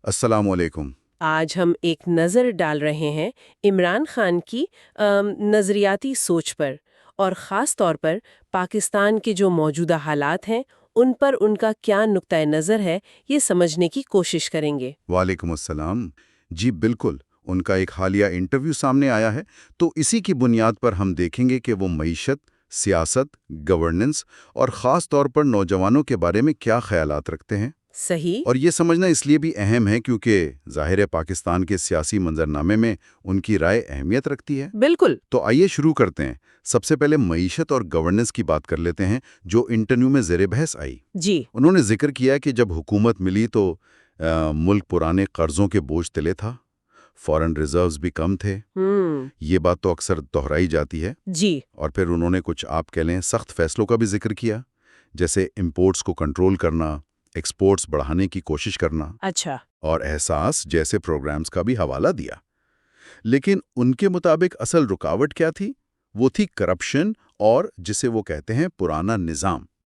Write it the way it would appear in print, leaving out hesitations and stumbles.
السلام علیکم۔ آج ہم ایک نظر ڈال رہے ہیں عمران خان کی نظریاتی سوچ پر، اور خاص طور پر پاکستان کے جو موجودہ حالات ہیں ان پر ان کا کیا نقطۂ نظر ہے، یہ سمجھنے کی کوشش کریں گے۔ وعلیکم السلام۔ جی بالکل، ان کا ایک حالیہ انٹرویو سامنے آیا ہے، تو اسی کی بنیاد پر ہم دیکھیں گے کہ وہ معیشت، سیاست، گورننس اور خاص طور پر نوجوانوں کے بارے میں کیا خیالات رکھتے ہیں۔ صحیح۔ اور یہ سمجھنا اس لیے بھی اہم ہے کیونکہ ظاہر ہے پاکستان کے سیاسی منظرنامے میں ان کی رائے اہمیت رکھتی ہے۔ بالکل۔ تو آئیے شروع کرتے ہیں۔ سب سے پہلے معیشت اور گورننس کی بات کر لیتے ہیں، جو انٹرویو میں زیر بحث آئی۔ جی۔ انہوں نے ذکر کیا کہ جب حکومت ملی تو ملک پرانے قرضوں کے بوجھ تلے تھا، فارن ریزروز بھی کم تھے۔ یہ بات تو اکثر دہرائی جاتی ہے۔ جی۔ اور پھر انہوں نے کچھ آپ کہہ لیں سخت فیصلوں کا بھی ذکر کیا، جیسے امپورٹس کو کنٹرول کرنا، ایکسپورٹس بڑھانے کی کوشش کرنا، اچھا۔ اور احساس جیسے پروگرامز کا بھی حوالہ دیا۔ لیکن ان کے مطابق اصل رکاوٹ کیا تھی؟ وہ تھی کرپشن، اور جسے وہ کہتے ہیں پرانا نظام۔